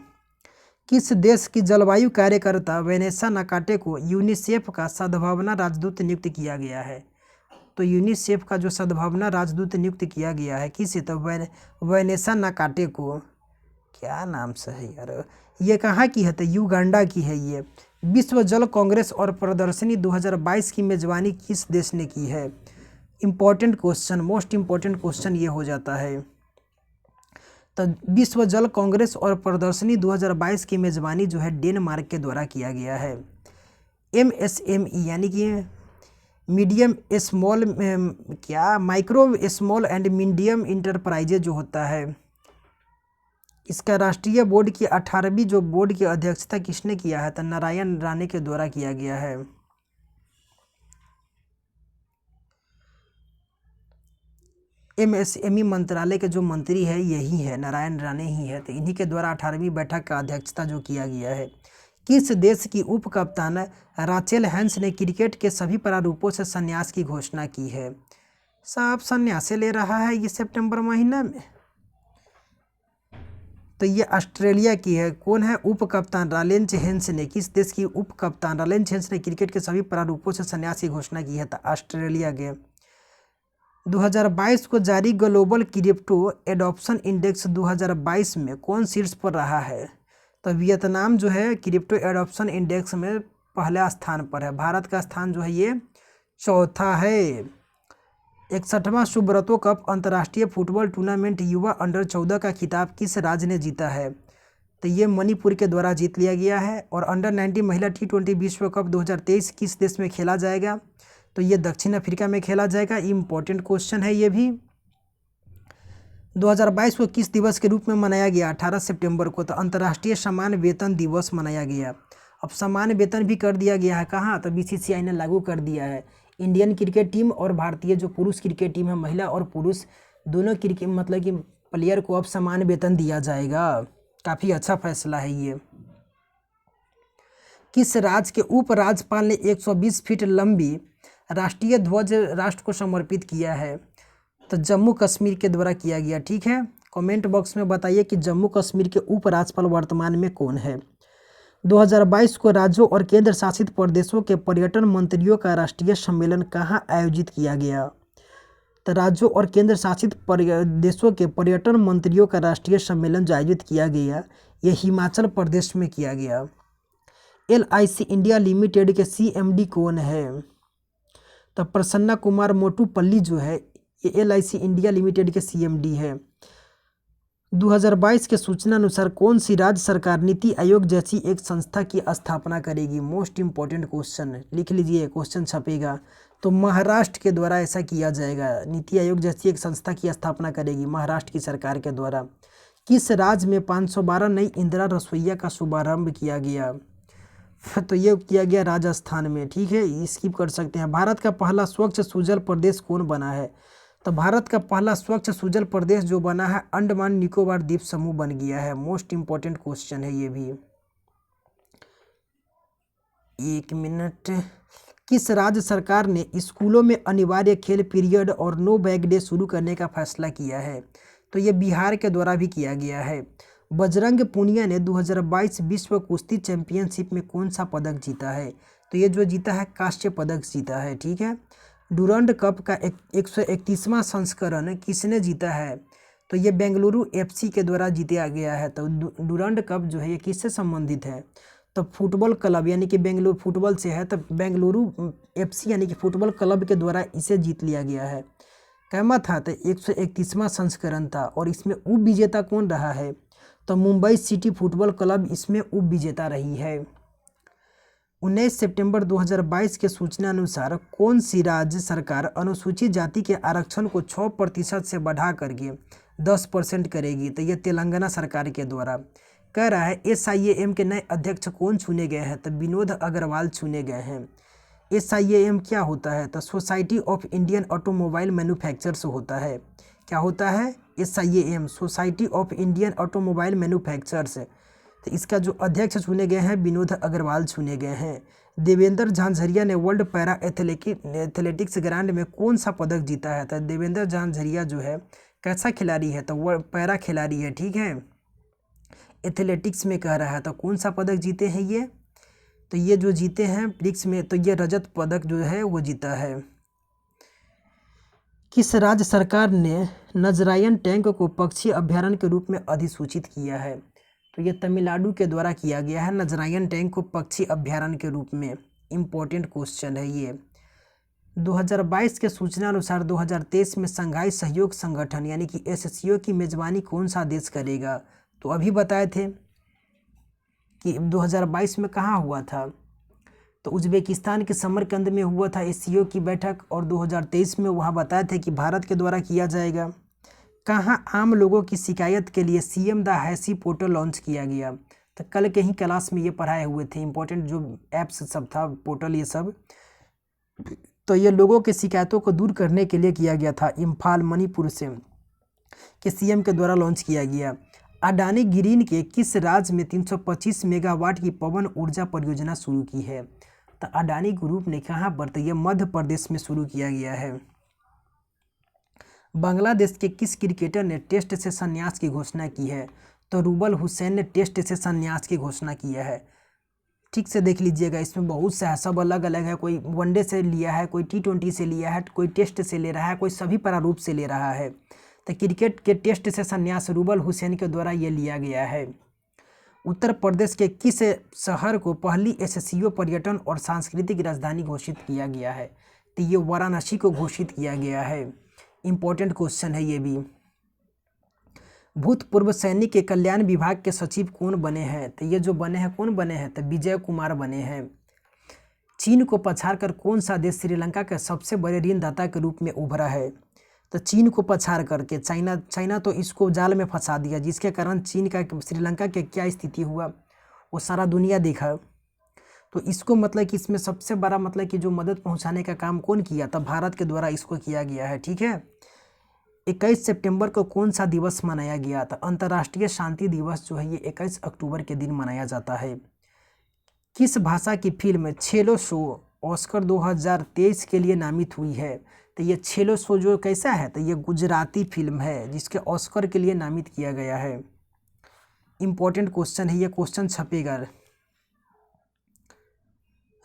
किस देश की जलवायु कार्यकर्ता वेनेसा नाकाटे को यूनिसेफ का सद्भावना राजदूत नियुक्त किया गया है? तो यूनिसेफ का जो सद्भावना राजदूत नियुक्त किया गया है किसे? तो वेनेसा नाकाटे को, क्या नाम से है यार, ये कहाँ की है? तो युगांडा की है ये। विश्व जल कांग्रेस और प्रदर्शनी 2022 की मेजबानी किस देश ने की है? Important question, most important question ये हो जाता है। तो विश्व जल कांग्रेस और प्रदर्शनी 2022 की मेजबानी जो है डेनमार्क के द्वारा किया गया है। MSME यानी कि मीडियम स्मॉल, क्या micro small and medium enterprises जो होता है, इसका राष्ट्रीय बोर्ड की 18वीं जो बोर्ड की अध्यक्षता किसने किया है? तो नारायण राणे के द्वारा किया गया है। MSME मंत्रालय के जो मंत्री है यही है, नारायण राणे ही है। तो इन्हीं के द्वारा 18वीं बैठक का अध्यक्षता जो किया गया है। किस देश की उप कप्तान राचेल हैंस ने क्रिकेट के सभी प्रारूपों से संन्यास की घोषणा की है? साहब संन्यास ले रहा है ये सितंबर महीना में। तो ये ऑस्ट्रेलिया की है। कौन है उप कप्तान? रालेंच हेंस ने। किस देश की उप कप्तान? रालेंच हेंस ने क्रिकेट के सभी प्रारूपों से संन्यास की घोषणा की है। तो ऑस्ट्रेलिया के। 2022 को जारी ग्लोबल क्रिप्टो एडॉप्शन इंडेक्स 2022 में कौन शीर्ष पर रहा है? तो वियतनाम जो है क्रिप्टो एडॉप्शन इंडेक्स में पहला स्थान पर है। भारत का स्थान जो है ये चौथा है। 61वां सुब्रतो कप अंतर्राष्ट्रीय फुटबॉल टूर्नामेंट युवा अंडर 14 का खिताब किस राज्य ने जीता है? तो ये मणिपुर के द्वारा जीत लिया गया है। और अंडर 19 महिला T20 विश्व कप 2023 किस देश में खेला जाएगा? तो ये दक्षिण अफ्रीका में खेला जाएगा। इम्पोर्टेंट क्वेश्चन है ये भी। 2022 को किस दिवस के रूप में मनाया गया? 18 सितंबर को। तो अंतर्राष्ट्रीय समान वेतन दिवस मनाया गया। अब समान वेतन भी कर दिया गया है कहाँ? तो BCCI ने लागू कर दिया है। इंडियन क्रिकेट टीम और भारतीय जो पुरुष क्रिकेट टीम है, महिला और पुरुष दोनों क्रिकेट मतलब कि प्लेयर को अब समान वेतन दिया जाएगा। काफ़ी अच्छा फैसला है ये। किस राज्य के उप राज्यपाल ने 120 फीट लंबी राष्ट्रीय ध्वज राष्ट्र को समर्पित किया है? तो जम्मू कश्मीर के द्वारा किया गया। ठीक है, कमेंट बॉक्स में बताइए कि जम्मू कश्मीर के उप राज्यपाल वर्तमान में कौन है। 2022 को राज्यों और केंद्र शासित प्रदेशों के पर्यटन मंत्रियों का राष्ट्रीय सम्मेलन कहाँ आयोजित किया गया? तो राज्यों और केंद्र शासित प्रदेशों के पर्यटन मंत्रियों का राष्ट्रीय सम्मेलन जो आयोजित किया गया यह हिमाचल प्रदेश में किया गया। LIC इंडिया लिमिटेड के CMD कौन है? तो प्रसन्ना कुमार मोटूपल्ली जो है ये LIC इंडिया लिमिटेड के CMD है। 2022 के सूचना अनुसार कौन सी राज्य सरकार नीति आयोग जैसी एक संस्था की स्थापना करेगी? मोस्ट इम्पोर्टेंट क्वेश्चन, लिख लीजिए, क्वेश्चन छपेगा। तो महाराष्ट्र के द्वारा ऐसा किया जाएगा। नीति आयोग जैसी एक संस्था की स्थापना करेगी महाराष्ट्र की सरकार के द्वारा। किस राज्य में 512 नई इंदिरा रसोइया का शुभारंभ किया गया? तो ये किया गया राजस्थान में। ठीक है, स्किप कर सकते हैं। भारत का पहला स्वच्छ सुजल प्रदेश कौन बना है? तो भारत का पहला स्वच्छ सुजल प्रदेश जो बना है अंडमान निकोबार द्वीप समूह बन गया है। मोस्ट इम्पोर्टेंट क्वेश्चन है ये भी। एक मिनट। किस राज्य सरकार ने स्कूलों में अनिवार्य खेल पीरियड और नो बैग डे शुरू करने का फैसला किया है? तो ये बिहार के द्वारा भी किया गया है। बजरंग पुनिया ने 2022 विश्व कुश्ती चैंपियनशिप में कौन सा पदक जीता है? तो ये जो जीता है कांस्य पदक जीता है। ठीक है, डुरंड कप का 131वां संस्करण किसने जीता है? तो ये बेंगलुरु FC के द्वारा जीता गया है। तो डुरंड कप जो है ये किससे संबंधित है? तो फुटबॉल क्लब यानी कि बेंगलुरु फुटबॉल से है। तो बेंगलुरु FC यानी कि फुटबॉल क्लब के द्वारा इसे जीत लिया गया है। कैमा था? तो 131वां संस्करण था। और इसमें उप विजेता कौन रहा है? तो मुंबई सिटी फुटबॉल क्लब इसमें उप विजेता रही है। 19 सितंबर 2022 के सूचना अनुसार कौन सी राज्य सरकार अनुसूचित जाति के आरक्षण को 6% से बढ़ा करके 10% करेगी? तो ये तेलंगाना सरकार के द्वारा। कह रहा है SIAM के नए अध्यक्ष कौन चुने गए हैं? तो विनोद अग्रवाल चुने गए हैं। SIAM क्या होता है? तो society of Indian automobile manufacturers होता है। क्या होता है? SIAM society of Indian automobile manufacturers. तो इसका जो अध्यक्ष चुने गए हैं विनोद अग्रवाल चुने गए हैं। देवेंद्र झांझरिया ने वर्ल्ड पैरा एथलेटिक्स ग्रांड में कौन सा पदक जीता है? तो देवेंद्र झांझरिया जो है कैसा खिलाड़ी है? तो वर्ल्ड पैरा खिलाड़ी है। ठीक है, एथलेटिक्स में कह रहा है। तो कौन सा पदक जीते हैं ये? तो ये जो जीते हैं ब्रिक्स में, तो ये रजत पदक जो है वो जीता है। किस राज्य सरकार ने नजरायन टैंक को पक्षी अभयारण्य के रूप में अधिसूचित किया है? तो ये तमिलनाडु के द्वारा किया गया है नजरायन टैंक को पक्षी अभयारण्य के रूप में। इम्पोर्टेंट क्वेश्चन है ये। 2022 के सूचना अनुसार 2023 में शंघाई सहयोग संगठन यानी कि एससीओ की मेजबानी कौन सा देश करेगा? तो अभी बताए थे कि 2022 में कहाँ हुआ था, तो उज्बेकिस्तान के समरकंद में हुआ था एससीओ की बैठक, और 2023 में वहाँ बताए थे कि भारत के द्वारा किया जाएगा। कहाँ आम लोगों की शिकायत के लिए सीएम द हैसी पोर्टल लॉन्च किया गया? तो कल के ही क्लास में ये पढ़ाए हुए थे, इंपॉर्टेंट जो ऐप्स सब था, पोर्टल ये सब, तो ये लोगों की शिकायतों को दूर करने के लिए किया गया था। इम्फाल मणिपुर से के सीएम के द्वारा लॉन्च किया गया। अडानी ग्रीन के किस राज्य में 325 मेगावाट की पवन ऊर्जा परियोजना शुरू की है? तो अडानी ग्रुप ने कहाँ पर? तो ये मध्य प्रदेश में शुरू किया गया है। बांग्लादेश के किस क्रिकेटर ने टेस्ट से संन्यास की घोषणा की है? तो रूबल हुसैन ने टेस्ट से संन्यास की घोषणा किया है। ठीक से देख लीजिएगा, इसमें बहुत सा है, सब अलग अलग है। कोई वनडे से लिया है, कोई T20 से लिया है, कोई टेस्ट से ले रहा है, कोई सभी प्रारूप से ले रहा है। तो क्रिकेट के टेस्ट से संन्यास रूबल हुसैन के द्वारा ये लिया गया है। उत्तर प्रदेश के किस शहर को पहली एससीओ पर्यटन और सांस्कृतिक राजधानी घोषित किया गया है? तो ये वाराणसी को घोषित किया गया है। इम्पोर्टेंट क्वेश्चन है ये भी। भूतपूर्व सैनिक के कल्याण विभाग के सचिव कौन बने हैं? तो ये जो बने हैं, कौन बने हैं? तो विजय कुमार बने हैं। चीन को पछाड़कर कौन सा देश श्रीलंका के सबसे बड़े ऋणदाता के रूप में उभरा है? तो चीन को पछाड़ करके चाइना तो इसको जाल में फंसा दिया, जिसके कारण चीन का श्रीलंका के क्या स्थिति हुआ वो सारा दुनिया देखा। तो इसको मतलब कि इसमें सबसे बड़ा मतलब कि जो मदद पहुंचाने का काम कौन किया? तब भारत के द्वारा इसको किया गया है। ठीक है। 21 सितंबर को कौन सा दिवस मनाया गया था? अंतर्राष्ट्रीय शांति दिवस जो है ये 21 अक्टूबर के दिन मनाया जाता है। किस भाषा की फिल्म छेलो शो ऑस्कर 2023 के लिए नामित हुई है? तो ये छेलो शो जो कैसा है? तो ये गुजराती फिल्म है जिसके ऑस्कर के लिए नामित किया गया है। इम्पोर्टेंट क्वेश्चन है ये, क्वेश्चन छपेगा।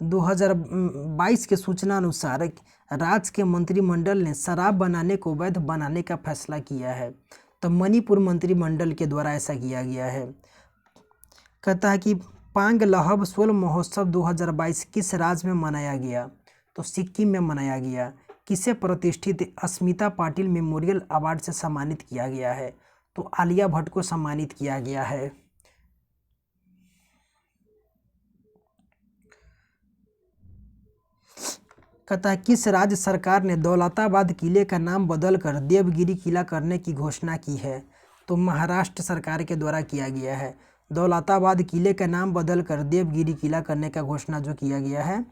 2022 के सूचना अनुसार राज्य के मंत्रिमंडल ने शराब बनाने को वैध बनाने का फैसला किया है। तो मणिपुर मंत्रिमंडल के द्वारा ऐसा किया गया है। कहता है कि पांग लहब सोल महोत्सव 2022 किस राज्य में मनाया गया? तो सिक्किम में मनाया गया। किसे प्रतिष्ठित अस्मिता पाटिल मेमोरियल अवार्ड से सम्मानित किया गया है? तो आलिया भट्ट को सम्मानित किया गया है। कहता है किस राज्य सरकार ने दौलताबाद किले का नाम बदलकर देवगिरी किला करने की घोषणा की है? तो महाराष्ट्र सरकार के द्वारा किया गया है। दौलताबाद किले का नाम बदलकर देवगिरी किला करने का घोषणा जो किया गया है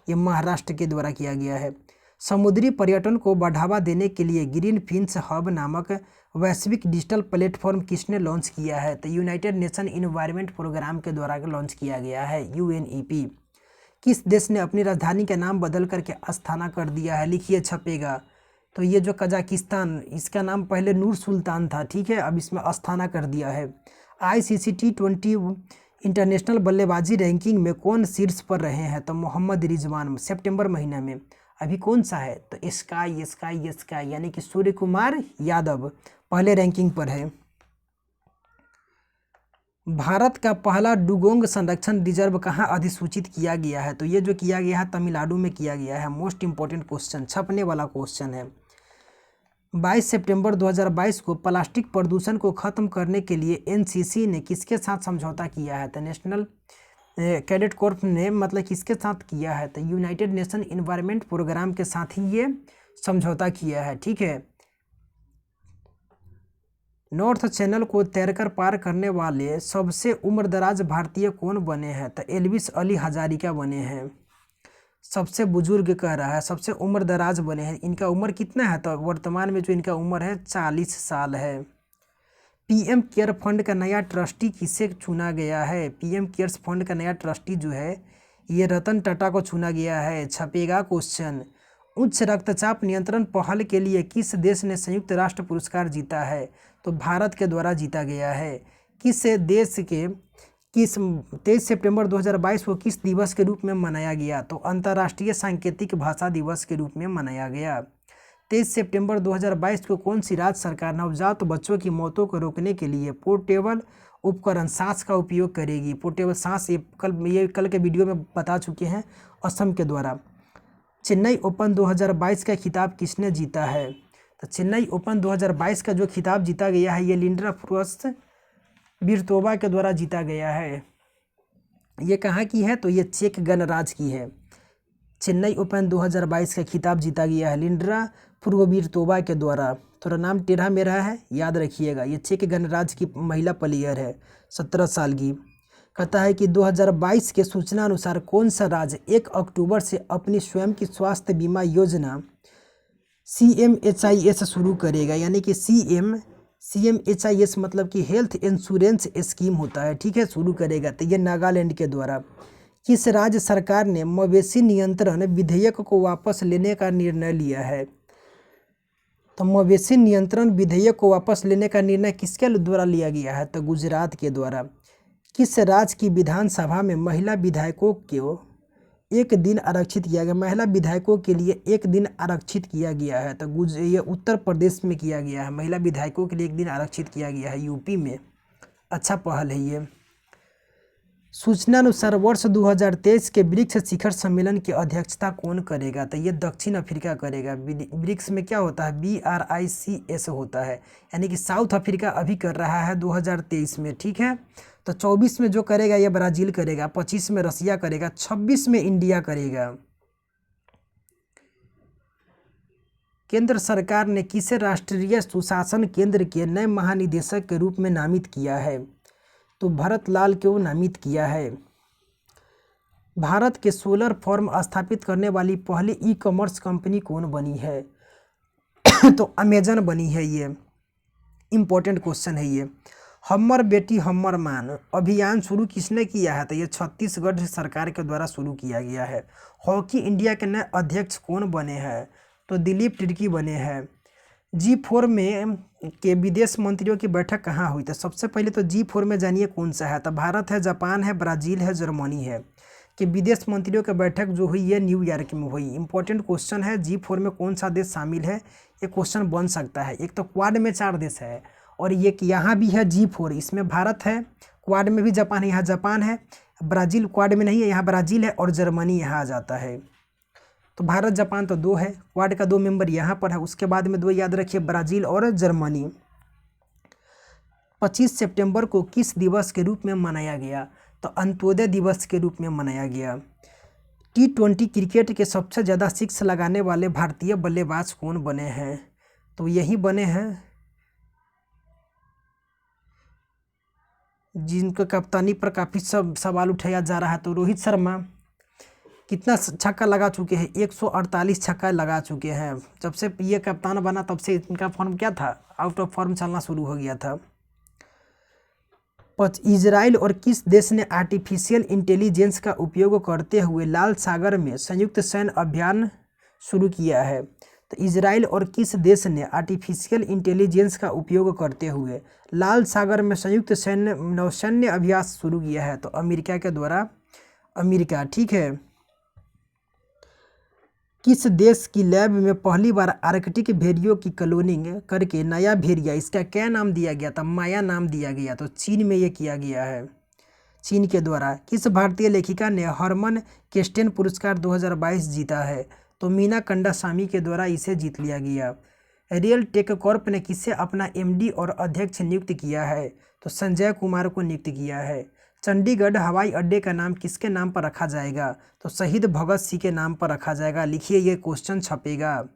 ये महाराष्ट्र के द्वारा किया गया है। समुद्री पर्यटन को बढ़ावा देने के लिए ग्रीन फिन्स हब नामक वैश्विक डिजिटल प्लेटफॉर्म किसने लॉन्च किया है? तो यूनाइटेड नेशन इन्वायरमेंट प्रोग्राम के द्वारा लॉन्च किया गया है, UNEP। किस देश ने अपनी राजधानी का नाम बदल करके अस्थाना कर दिया है? लिखिए, छपेगा। तो ये जो कजाकिस्तान, इसका नाम पहले नूर सुल्तान था। ठीक है, अब इसमें अस्थाना कर दिया है। ICC T20 इंटरनेशनल बल्लेबाजी रैंकिंग में कौन शीर्ष पर रहे हैं? तो मोहम्मद रिजवान सितंबर महीने में। अभी कौन सा है? तो स्काई यानी कि सूर्य कुमार यादव पहले रैंकिंग पर है। भारत का पहला डुगोंग संरक्षण रिजर्व कहाँ अधिसूचित किया गया है? तो ये जो किया गया है तमिलनाडु में किया गया है। मोस्ट इंपॉर्टेंट क्वेश्चन, छपने वाला क्वेश्चन है। 22 सितंबर 2022 को प्लास्टिक प्रदूषण को खत्म करने के लिए NCC ने किसके साथ समझौता किया है? तो नेशनल कैडेट कॉर्प ने मतलब किसके साथ किया है? तो यूनाइटेड नेशन इन्वायरमेंट प्रोग्राम के साथ ही ये समझौता किया है। ठीक है। नॉर्थ चैनल को तैरकर पार करने वाले सबसे उम्रदराज भारतीय कौन बने हैं? तो एल्विस अली हजारिका बने हैं। सबसे बुजुर्ग कह रहा है, सबसे उम्रदराज बने हैं। इनका उम्र कितना है? तो वर्तमान में जो इनका उम्र है 40 साल है। PM केयर फंड का नया ट्रस्टी किसे चुना गया है? PM केयर्स फंड का नया ट्रस्टी जो है ये रतन टाटा को चुना गया है। छपेगा क्वेश्चन। उच्च रक्तचाप नियंत्रण पहल के लिए किस देश ने संयुक्त राष्ट्र पुरस्कार जीता है? तो भारत के द्वारा जीता गया है। किस देश के 23 सितंबर 2022 को किस दिवस के रूप में मनाया गया? तो अंतर्राष्ट्रीय सांकेतिक भाषा दिवस के रूप में मनाया गया। 23 सितंबर 2022 को कौन सी राज्य सरकार नवजात बच्चों की मौतों को रोकने के लिए पोर्टेबल उपकरण सांस का उपयोग करेगी? पोर्टेबल सांस ये कल के वीडियो में बता चुके हैं, असम के द्वारा। चेन्नई ओपन 2022 का खिताब किसने जीता है? तो चेन्नई ओपन 2022 का जो खिताब जीता गया है ये लिंडा क्विटोवा के द्वारा जीता गया है। ये कहाँ की है? तो ये चेक गणराज्य की है। चेन्नई ओपन 2022 का खिताब जीता गया है लिंडा क्विटोवा के द्वारा। थोड़ा नाम टेढ़ा मेढ़ा है, याद रखिएगा। ये चेक गणराज्य की महिला प्लेयर है, 17 साल की। कहता है कि 2022 के सूचना अनुसार कौन सा राज्य 1 अक्टूबर से अपनी स्वयं की स्वास्थ्य बीमा योजना CMHIS शुरू करेगा? यानी कि CMHIS मतलब कि हेल्थ इंश्योरेंस स्कीम होता है, ठीक है, शुरू करेगा। तो ये नागालैंड के द्वारा। किस राज्य सरकार ने मवेशी नियंत्रण विधेयक को वापस लेने का निर्णय लिया है? तो मवेशी नियंत्रण विधेयक को वापस लेने का निर्णय किसके द्वारा लिया गया है? तो गुजरात के द्वारा। किस राज्य की विधानसभा में महिला विधायकों को 1 दिन आरक्षित किया गया? महिला विधायकों के लिए 1 दिन आरक्षित किया गया है। तो ये उत्तर प्रदेश में किया गया है। महिला विधायकों के लिए 1 दिन आरक्षित किया गया है यूपी में। अच्छा पहल है ये। सूचना अनुसार वर्ष 2023 के ब्रिक्स शिखर सम्मेलन की अध्यक्षता कौन करेगा? तो ये दक्षिण अफ्रीका करेगा। ब्रिक्स में क्या होता है? BRICS होता है, यानी कि साउथ अफ्रीका अभी कर रहा है 2023 में, ठीक है। तो 24 में जो करेगा ये ब्राज़ील करेगा, 25 में रसिया करेगा, 26 में इंडिया करेगा। केंद्र सरकार ने किसे राष्ट्रीय सुशासन केंद्र के नए महानिदेशक के रूप में नामित किया है? तो भरत लाल को नामित किया है। भारत के सोलर फॉर्म स्थापित करने वाली पहली ई-कॉमर्स कंपनी कौन बनी है? तो अमेजन बनी है। ये इम्पोर्टेंट क्वेश्चन है ये। हमर बेटी हमर मान अभियान शुरू किसने किया है? तो ये छत्तीसगढ़ सरकार के द्वारा शुरू किया गया है। हॉकी इंडिया के नए अध्यक्ष कौन बने हैं? तो दिलीप तिर्की बने हैं। G4 में के विदेश मंत्रियों की बैठक कहाँ हुई? तो सबसे पहले तो G4 में जानिए कौन सा है? तो भारत है, जापान है, ब्राज़ील है, जर्मनी है। कि विदेश मंत्रियों की बैठक जो हुई है न्यूयॉर्क में हुई। इंपॉर्टेंट क्वेश्चन है। G4 में कौन सा देश शामिल है? ये क्वेश्चन बन सकता है। एक तो क्वाड में 4 देश है, और ये कि यहाँ भी है G4, इसमें भारत है, क्वाड में भी जापान है, यहाँ जापान है। ब्राज़ील क्वाड में नहीं है, यहाँ ब्राज़ील है, और जर्मनी यहाँ आ जाता है। तो भारत जापान तो 2 है, क्वाड का 2 मेंबर यहाँ पर है। उसके बाद में 2 याद रखिए, ब्राज़ील और जर्मनी। 25 सितंबर को किस दिवस के रूप में मनाया गया? तो अंत्योदय दिवस के रूप में मनाया गया। T20 क्रिकेट के सबसे ज़्यादा 6 लगाने वाले भारतीय बल्लेबाज कौन बने हैं? तो यही बने हैं जिनका कप्तानी पर काफ़ी सवाल उठाया जा रहा है। तो रोहित शर्मा कितना छक्का लगा चुके हैं? 148 छक्का लगा चुके हैं। जब से ये कप्तान बना तब से इनका फॉर्म क्या था? आउट ऑफ फॉर्म चलना शुरू हो गया था। इजराइल और किस देश ने आर्टिफिशियल इंटेलिजेंस का उपयोग करते हुए लाल सागर में संयुक्त सैन्य अभियान शुरू किया है? तो इजराइल और किस देश ने आर्टिफिशियल इंटेलिजेंस का उपयोग करते हुए लाल सागर में संयुक्त नौसैन्य अभ्यास शुरू किया है? तो अमेरिका के द्वारा, अमेरिका, ठीक है। किस देश की लैब में पहली बार आर्कटिक भेड़ियों की क्लोनिंग करके नया भेड़िया, इसका क्या नाम दिया गया था? माया नाम दिया गया। तो चीन में ये किया गया है, चीन के द्वारा। किस भारतीय लेखिका ने हरमन केस्टेन पुरस्कार 2022 जीता है? तो मीना कंडासामी के द्वारा इसे जीत लिया गया। रियल टेक कॉर्प ने किसे अपना MD और अध्यक्ष नियुक्त किया है? तो संजय कुमार को नियुक्त किया है। चंडीगढ़ हवाई अड्डे का नाम किसके नाम पर रखा जाएगा? तो शहीद भगत सिंह के नाम पर रखा जाएगा। लिखिए, ये क्वेश्चन छपेगा।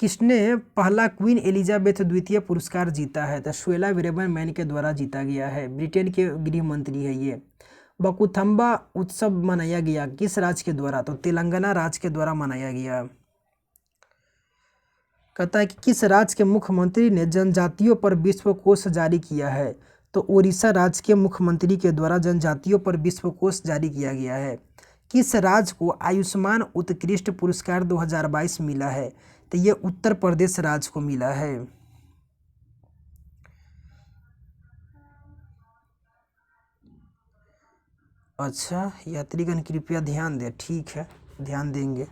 किसने पहला क्वीन एलिजाबेथ द्वितीय पुरस्कार जीता है? तो शुएला वीरबन मैन के द्वारा जीता गया है। ब्रिटेन के गृह मंत्री है ये। बकुथम्बा उत्सव मनाया गया किस राज्य के द्वारा? तो तेलंगाना राज्य के द्वारा मनाया गया। कहता है कि किस राज्य के मुख्यमंत्री ने जनजातियों पर विश्वकोश जारी किया है? तो उड़ीसा राज्य के मुख्यमंत्री के द्वारा जनजातियों पर विश्वकोश जारी किया गया है। किस राज्य को आयुष्मान उत्कृष्ट पुरस्कार 2022 मिला है? तो ये उत्तर प्रदेश राज्य को मिला है। अच्छा, यात्रीगण कृपया ध्यान दें, ठीक है। ध्यान देंगे।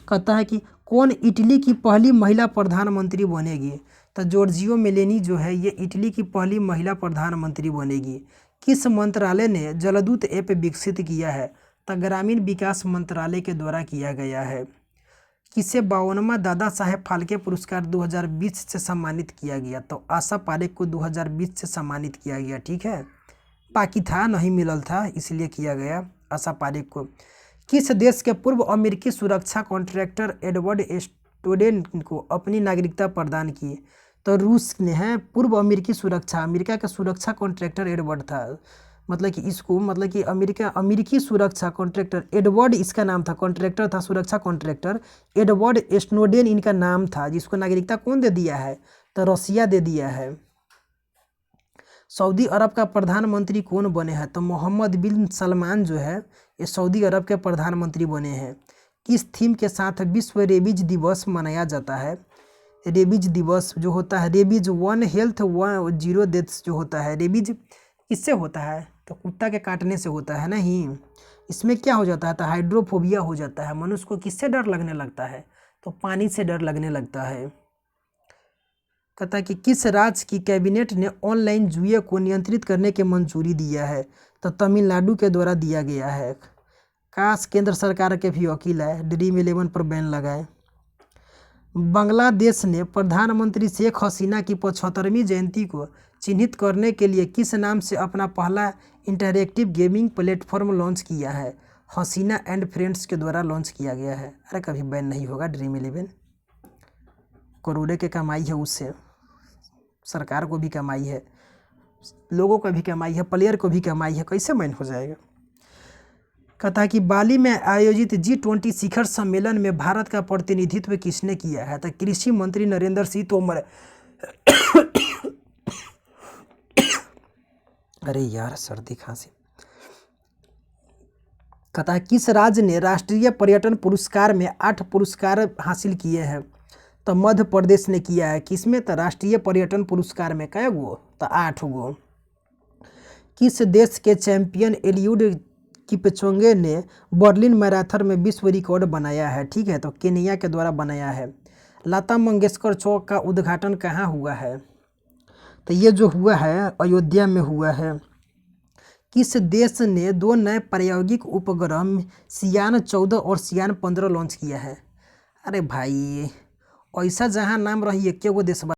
कहता है कि कौन इटली की पहली महिला प्रधानमंत्री बनेगी? तो जॉर्जियो मेलोनी जो है ये इटली की पहली महिला प्रधानमंत्री बनेगी। किस मंत्रालय ने जलदूत ऐप विकसित किया है? तो ग्रामीण विकास मंत्रालय के द्वारा किया गया है। किसे 52वां दादा साहेब फाल्के पुरस्कार 2020 से सम्मानित किया गया? तो आशा पारेख को 2020 से सम्मानित किया गया। ठीक है, बाकी था नहीं मिलल था इसलिए किया गया आशा पारेख को। किस देश के पूर्व अमेरिकी सुरक्षा कॉन्ट्रैक्टर एडवर्ड स्नोडेन को अपनी नागरिकता प्रदान की? तो रूस ने है पूर्व अमेरिकी सुरक्षा, अमेरिका का सुरक्षा कॉन्ट्रैक्टर एडवर्ड था। मतलब कि इसको मतलब कि अमेरिकी सुरक्षा कॉन्ट्रैक्टर एडवर्ड इसका नाम था, कॉन्ट्रैक्टर था सुरक्षा कॉन्ट्रैक्टर एडवर्ड स्नोडेन इनका नाम था, जिसको नागरिकता कौन दे दिया है? तो रसिया दे दिया है। सऊदी अरब का प्रधानमंत्री कौन बने हैं? तो मोहम्मद बिन सलमान जो है ये सऊदी अरब के प्रधानमंत्री बने हैं। किस थीम के साथ विश्व रेबीज दिवस मनाया जाता है? रेबीज दिवस जो होता है, रेबीज 1 हेल्थ 0 डेथ्स जो होता है, रेबीज किससे होता है? तो कुत्ता के काटने से होता है। नहीं, इसमें क्या हो जाता है? तो हाइड्रोफोबिया हो जाता है। मनुष्य को किससे डर लगने लगता है? तो पानी से डर लगने लगता है। कहता है कि किस राज्य की कैबिनेट ने ऑनलाइन जुए को नियंत्रित करने की मंजूरी दिया है? तो तमिलनाडु के द्वारा दिया गया है। काश केंद्र सरकार के भी वकील है, ड्रीम 11 पर बैन लगाए। बांग्लादेश ने प्रधानमंत्री शेख हसीना की 75वीं जयंती को चिन्हित करने के लिए किस नाम से अपना पहला इंटरैक्टिव गेमिंग प्लेटफॉर्म लॉन्च किया है? हसीना एंड फ्रेंड्स के द्वारा लॉन्च किया गया है। अरे कभी बैन नहीं होगा ड्रीम 11, करोड़ों की कमाई है उससे, सरकार को भी कमाई है, लोगों को भी कमाई है, प्लेयर को भी कमाई है, कैसे बैन हो जाएगा? कहता है कि बाली में आयोजित G20 शिखर सम्मेलन में भारत का प्रतिनिधित्व किसने किया है? तो कृषि मंत्री नरेंद्र सिंह तोमर। अरे यार सर्दी खांसी। कहता है किस राज्य ने राष्ट्रीय पर्यटन पुरस्कार में 8 पुरस्कार हासिल किए हैं? तो मध्य प्रदेश ने किया है। किसमें? तो राष्ट्रीय पर्यटन पुरस्कार में कै गो? तो 8 गो। किस देश के चैंपियन एलियूड किपचोगे ने बर्लिन मैराथन में विश्व रिकॉर्ड बनाया है? ठीक है, तो केनिया के द्वारा बनाया है। लता मंगेशकर चौक का उद्घाटन कहाँ हुआ है? तो ये जो हुआ है अयोध्या में हुआ है। किस देश ने 2 नए प्रायोगिक उपग्रह सियान 14 और सियान 15 लॉन्च किया है? अरे भाई ऐसा जहाँ नाम रही है, क्या वो देश